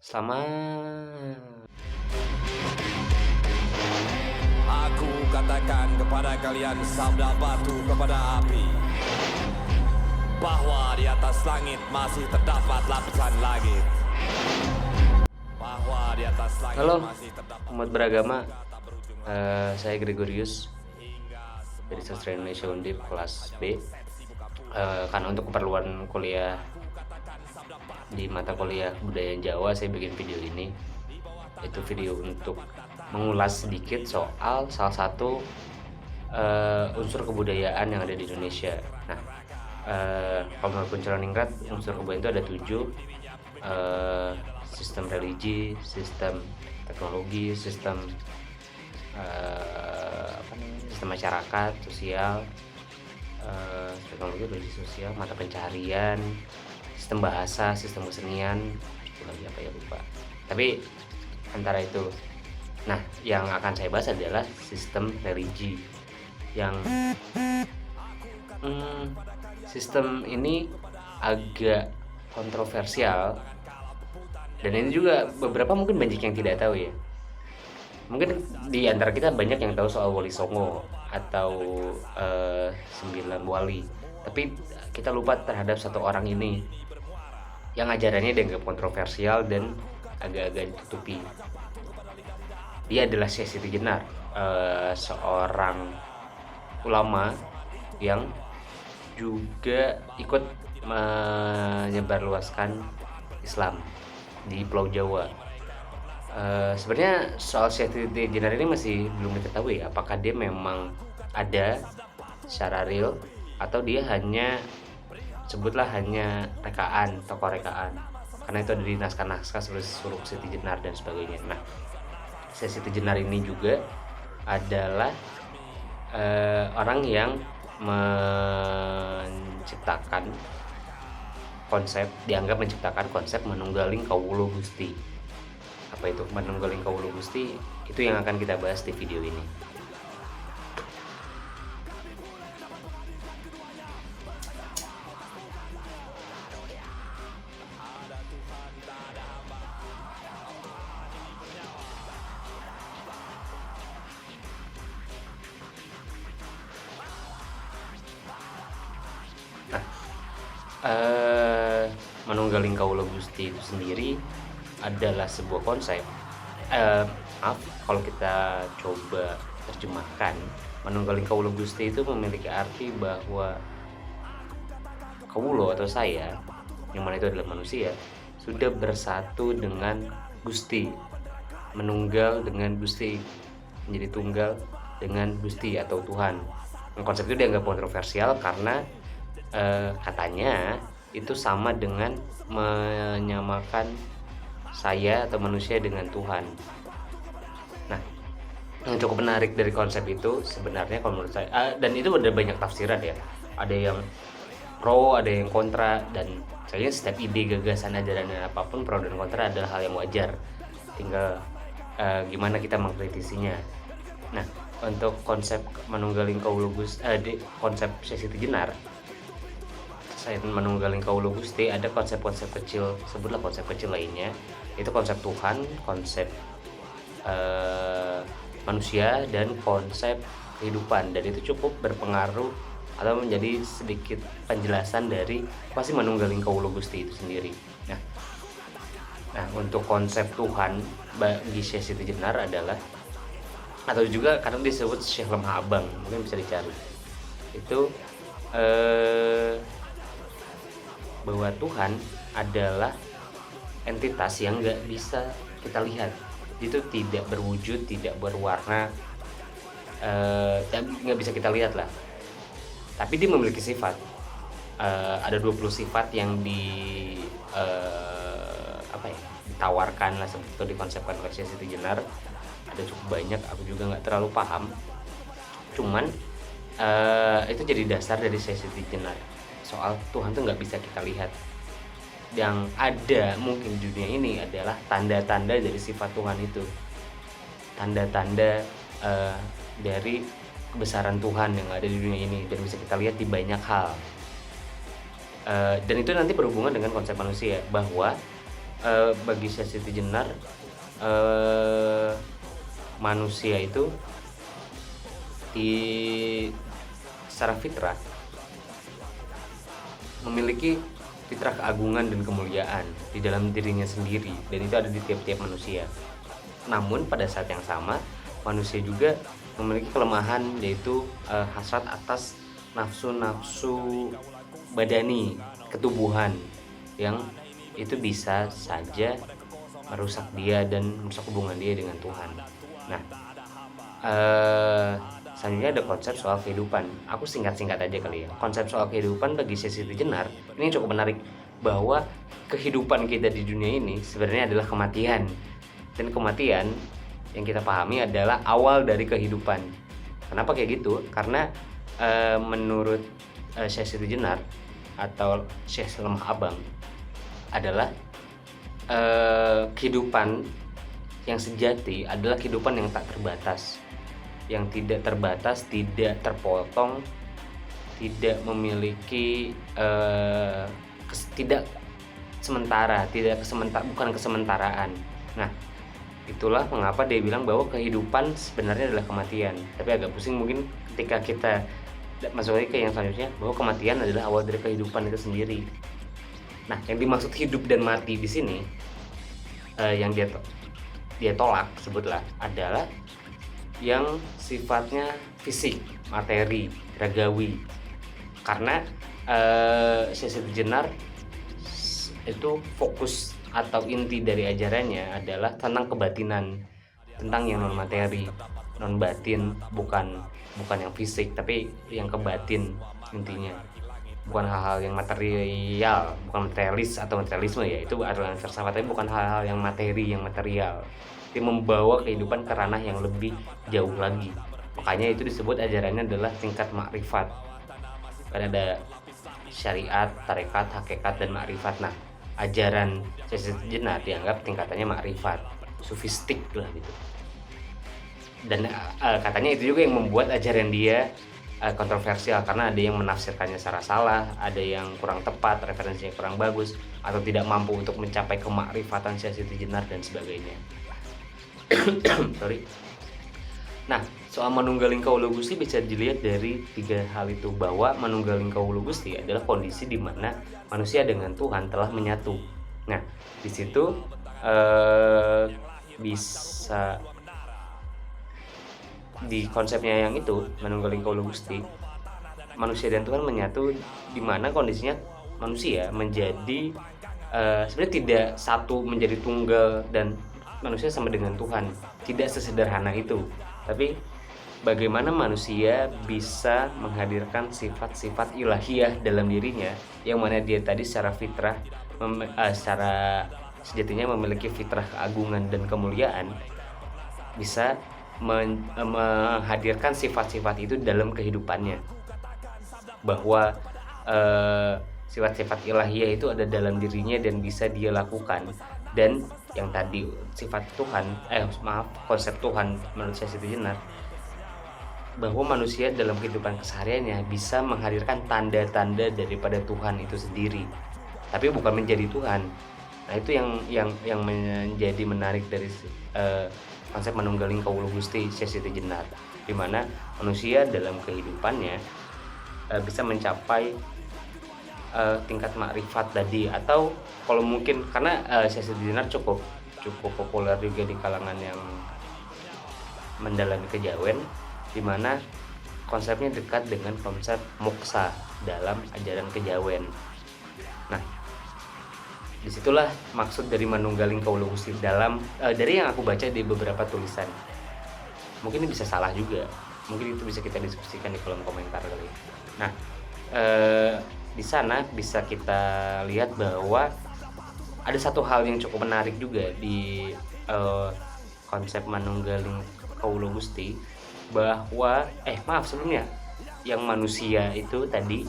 Selamat. Aku katakan kepada kalian sabda batu kepada api, bahwa di atas langit masih terdapat lapisan langit. Bahwa di atas langit Halo, masih terdapat umat beragama. Saya Gregorius dari Sastra Indonesia Undip kelas B. Karena untuk keperluan kuliah di mata kuliah Budaya Jawa, saya bikin video ini. Itu video untuk mengulas sedikit soal salah satu unsur kebudayaan yang ada di Indonesia. Nah, kalau menurut Kunchoro-Ningrat, unsur kebudayaan itu ada 7. Sistem religi, sistem teknologi, sistem sistem masyarakat, sosial, teknologi, religi, sosial, mata pencaharian, sistem bahasa, sistem kesenian, itu lagi apa ya, lupa. Tapi antara itu, nah yang akan saya bahas adalah sistem religi. Yang sistem ini agak kontroversial, dan ini juga beberapa mungkin banyak yang tidak tahu ya. Mungkin di antara kita banyak yang tahu soal Wali Songo atau 9 wali, tapi kita lupa terhadap satu orang ini yang ajarannya dianggap kontroversial dan agak-agak ditutupi. Dia adalah Syekh Siti Jenar, seorang ulama yang juga ikut menyebarluaskan Islam di Pulau Jawa. Sebenarnya soal Syekh Siti Jenar ini masih belum diketahui apakah dia memang ada secara real atau dia hanya, sebutlah hanya rekaan, tokoh rekaan, karena itu ada di naskah-naskah seperti Suruk Siti Jenar dan sebagainya. Nah, Syekh Siti Jenar ini juga adalah orang yang dianggap menciptakan konsep manunggaling kawula Gusti. Apa itu manunggaling kawula Gusti? Itu yang akan kita bahas di video ini. Nah, manunggaling kawula Gusti itu sendiri adalah sebuah konsep. Maaf kalau kita coba terjemahkan, manunggaling kawula Gusti itu memiliki arti bahwa kawula atau saya, yang mana itu adalah manusia, sudah bersatu dengan Gusti, menunggal dengan Gusti, menjadi tunggal dengan Gusti atau Tuhan. Konsep itu dianggap kontroversial karena katanya itu sama dengan menyamakan saya atau manusia dengan Tuhan. Nah, yang cukup menarik dari konsep itu sebenarnya kalau menurut saya, dan itu ada banyak tafsiran ya, ada yang pro, ada yang kontra, dan saya setiap ide, gagasan, ajaran dan apapun pro dan kontra adalah hal yang wajar, tinggal gimana kita mengkritisinya. Nah, untuk konsep manunggaling kawula Gusti, konsep Syekh Siti Jenar, saya manunggaling kawula Gusti, ada konsep-konsep kecil, sebutlah konsep kecil lainnya, itu konsep Tuhan, konsep manusia, dan konsep kehidupan, dan itu cukup berpengaruh atau menjadi sedikit penjelasan dari apa sih manunggaling kawula Gusti itu sendiri. Nah, untuk konsep Tuhan bagi Syekh Siti Jenar adalah, atau juga kadang disebut Syekh Lemah Abang, mungkin bisa dicari, itu bahwa Tuhan adalah entitas yang nggak bisa kita lihat. Itu tidak berwujud, tidak berwarna, nggak bisa kita lihat lah. Tapi dia memiliki sifat. Ada 20 sifat yang ditawarkan lah, seperti itu dikonsepkan oleh Syekh Siti Jenar. Ada cukup banyak, aku juga nggak terlalu paham. Cuman itu jadi dasar dari Syekh Siti Jenar. Soal Tuhan tuh nggak bisa kita lihat. Yang ada mungkin di dunia ini adalah tanda-tanda dari sifat Tuhan itu, tanda-tanda dari kebesaran Tuhan yang ada di dunia ini, dan bisa kita lihat di banyak hal. Dan itu nanti berhubungan dengan konsep manusia, bahwa bagi Syekh Siti Jenar, manusia itu di secara fitrah memiliki fitrah keagungan dan kemuliaan di dalam dirinya sendiri, dan itu ada di tiap-tiap manusia. Namun pada saat yang sama manusia juga memiliki kelemahan, yaitu hasrat atas nafsu-nafsu badani, ketubuhan, yang itu bisa saja merusak dia dan merusak hubungan dia dengan Tuhan. Nah, selanjutnya ada konsep soal kehidupan. Aku singkat-singkat aja kali ya. Konsep soal kehidupan bagi Syekh Siti Jenar ini cukup menarik, bahwa kehidupan kita di dunia ini sebenarnya adalah kematian, dan kematian yang kita pahami adalah awal dari kehidupan. Kenapa kayak gitu? Karena menurut Syekh Siti Jenar atau Syekh Lemah Abang adalah kehidupan yang sejati adalah kehidupan yang tak terbatas, yang tidak terbatas, tidak terpotong, tidak memiliki tidak sementara, bukan kesementaraan. Nah, itulah mengapa dia bilang bahwa kehidupan sebenarnya adalah kematian. Tapi agak pusing mungkin ketika kita masuk lagi ke yang selanjutnya, bahwa kematian adalah awal dari kehidupan itu sendiri. Nah, yang dimaksud hidup dan mati di sini, yang dia tolak, sebutlah, adalah yang sifatnya fisik, materi, ragawi. Karena Syekh Siti Jenar itu fokus atau inti dari ajarannya adalah tentang kebatinan, tentang yang non materi, non batin, bukan yang fisik, tapi yang kebatin intinya. Bukan hal-hal yang material, bukan materialis atau materialisme ya, itu adalah yang filsafat, tapi bukan hal-hal yang materi, yang material. Dia membawa kehidupan ke ranah yang lebih jauh lagi. Makanya itu disebut ajarannya adalah tingkat makrifat. Kan ada syariat, tarekat, hakikat, dan makrifat. Nah, ajaran Syekh Siti Jenar dianggap tingkatannya makrifat, sufistik lah gitu. Dan katanya itu juga yang membuat ajaran dia kontroversial, karena ada yang menafsirkannya secara salah, ada yang kurang tepat, referensinya kurang bagus, atau tidak mampu untuk mencapai kemakrifatan Syekh Siti Jenar dan sebagainya. Sorry. Nah, soal manunggaling kaula Gusti bisa dilihat dari 3 hal itu, bahwa manunggaling kaula Gusti adalah kondisi di mana manusia dengan Tuhan telah menyatu. Nah, di situ bisa di konsepnya yang itu, manunggaling kaula Gusti, manusia dan Tuhan menyatu, di mana kondisinya manusia menjadi sebenarnya tidak satu menjadi tunggal dan manusia sama dengan Tuhan. Tidak sesederhana itu. Tapi bagaimana manusia bisa menghadirkan sifat-sifat ilahiyah dalam dirinya, yang mana dia tadi secara fitrah secara sejatinya memiliki fitrah keagungan dan kemuliaan, bisa menghadirkan sifat-sifat itu dalam kehidupannya, bahwa sifat-sifat ilahiyah itu ada dalam dirinya dan bisa dia lakukan. Dan yang tadi sifat Tuhan, konsep Tuhan menurut Syekh Siti Jenar, bahwa manusia dalam kehidupan kesehariannya bisa menghadirkan tanda-tanda daripada Tuhan itu sendiri, tapi bukan menjadi Tuhan. Nah, itu yang menjadi menarik dari konsep manunggaling kaula Gusti Syekh Siti Jenar, di mana manusia dalam kehidupannya bisa mencapai tingkat makrifat tadi, atau kalau mungkin karena Syekh Siti Jenar cukup populer juga di kalangan yang mendalami kejawen, di mana konsepnya dekat dengan konsep moksa dalam ajaran kejawen. Nah, disitulah maksud dari manunggaling kaula Gusti dalam dari yang aku baca di beberapa tulisan. Mungkin ini bisa salah juga, mungkin itu bisa kita diskusikan di kolom komentar kali. Nah, di sana bisa kita lihat bahwa ada satu hal yang cukup menarik juga di konsep manunggaling kaula Gusti, bahwa sebelumnya yang manusia itu tadi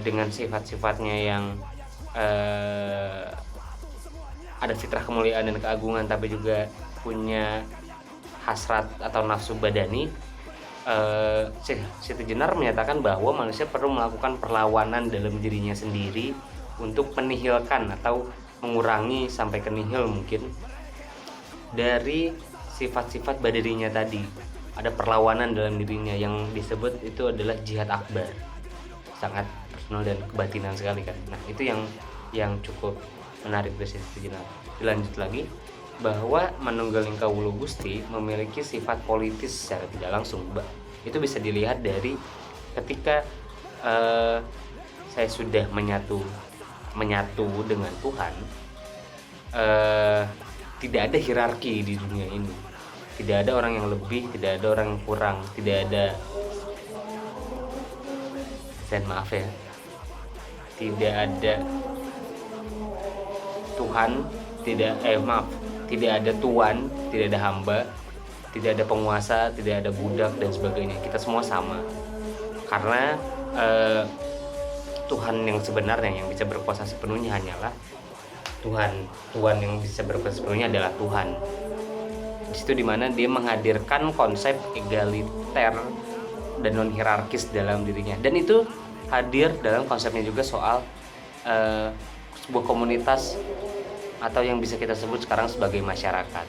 dengan sifat-sifatnya yang ada fitrah kemuliaan dan keagungan, tapi juga punya hasrat atau nafsu badani. Siti Jenar menyatakan bahwa manusia perlu melakukan perlawanan dalam dirinya sendiri untuk menihilkan atau mengurangi sampai ke nihil mungkin dari sifat-sifat pada dirinya tadi. Ada perlawanan dalam dirinya yang disebut itu adalah jihad akbar, sangat personal dan kebatinan sekali kan. Nah itu yang cukuuk menarik dari sisi jenar. Dilanjut lagi bahwa Manunggaling Kawula Gusti memiliki sifat politis secara tidak langsung. Itu bisa dilihat dari ketika saya sudah menyatu dengan Tuhan, tidak ada hierarki di dunia ini. Tidak ada orang yang lebih, tidak ada orang yang kurang, tidak ada, dan maaf ya, tidak ada Tuhan, tidak ada tuan, tidak ada hamba, tidak ada penguasa, tidak ada budak dan sebagainya. Kita semua sama. Karena Tuhan yang sebenarnya yang bisa berkuasa sepenuhnya hanyalah Tuhan. Tuhan yang bisa berkuasa sepenuhnya adalah Tuhan. Di situ dimana dia menghadirkan konsep egaliter dan non hierarkis dalam dirinya, dan itu hadir dalam konsepnya juga soal sebuah komunitas atau yang bisa kita sebut sekarang sebagai masyarakat.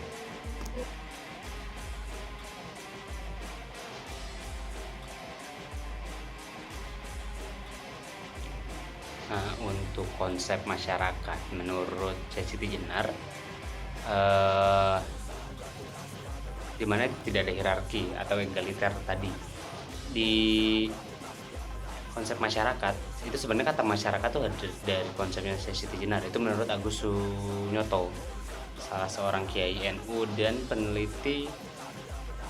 Nah, untuk konsep masyarakat menurut Syekh Siti Jenar, di mana tidak ada hierarki atau egaliter tadi. Di konsep masyarakat itu sebenarnya kata masyarakat itu ada dari konsepnya Syekh Siti Jenar. Itu menurut Agus Sunyoto, salah seorang kiai NU dan peneliti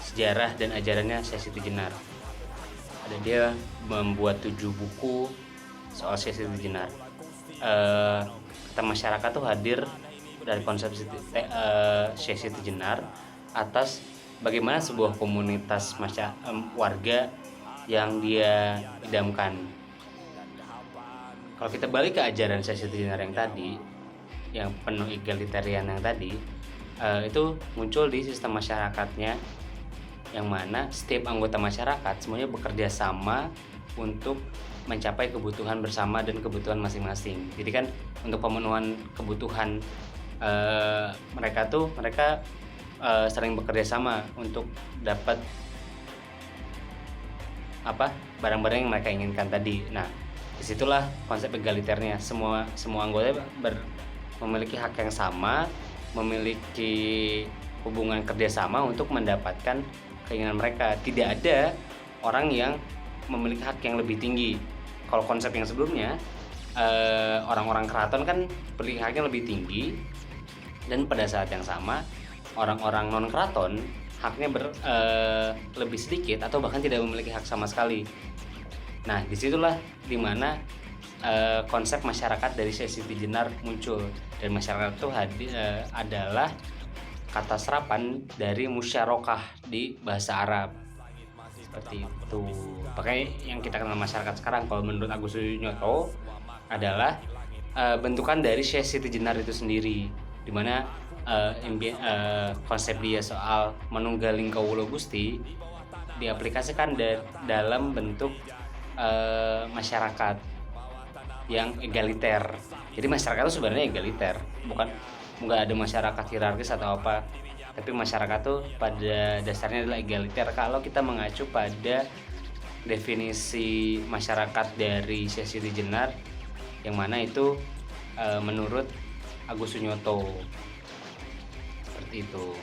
sejarah dan ajarannya Syekh Siti Jenar. Ada dia membuat 7 buku soal Syekh Siti Jenar. Kata masyarakat itu hadir dari konsep Syekh Siti Jenar atas bagaimana sebuah komunitas warga yang dia idamkan. Kalau kita balik ke ajaran Syekh Siti Jenar yang tadi, yang penuh egalitarian yang tadi, itu muncul di sistem masyarakatnya, yang mana setiap anggota masyarakat semuanya bekerja sama untuk mencapai kebutuhan bersama dan kebutuhan masing-masing. Jadi kan untuk pemenuhan kebutuhan mereka sering bekerja sama untuk dapat barang-barang yang mereka inginkan tadi. Nah, disitulah konsep egaliternya. Semua anggota memiliki hak yang sama, memiliki hubungan kerjasama untuk mendapatkan keinginan mereka. Tidak ada orang yang memiliki hak yang lebih tinggi. Kalau konsep yang sebelumnya, orang-orang keraton kan memiliki haknya lebih tinggi, dan pada saat yang sama orang-orang non keraton haknya lebih sedikit atau bahkan tidak memiliki hak sama sekali. Nah, disitulah dimana konsep masyarakat dari Syekh Siti Jenar muncul. Dan masyarakat itu adalah kata serapan dari musyarakah di bahasa Arab. Seperti itu. Makanya yang kita kenal masyarakat sekarang, kalau menurut Agus Sunyoto, adalah bentukan dari Syekh Siti Jenar itu sendiri, dimana konsep dia soal Manunggaling Kawula Gusti diaplikasikan dalam bentuk masyarakat yang egaliter. Jadi masyarakat itu sebenarnya egaliter, bukan ada masyarakat hierarkis atau apa, tapi masyarakat itu pada dasarnya adalah egaliter. Kalau kita mengacu pada definisi masyarakat dari Syekh Siti Jenar, yang mana itu menurut Agus Sunyoto, seperti itu.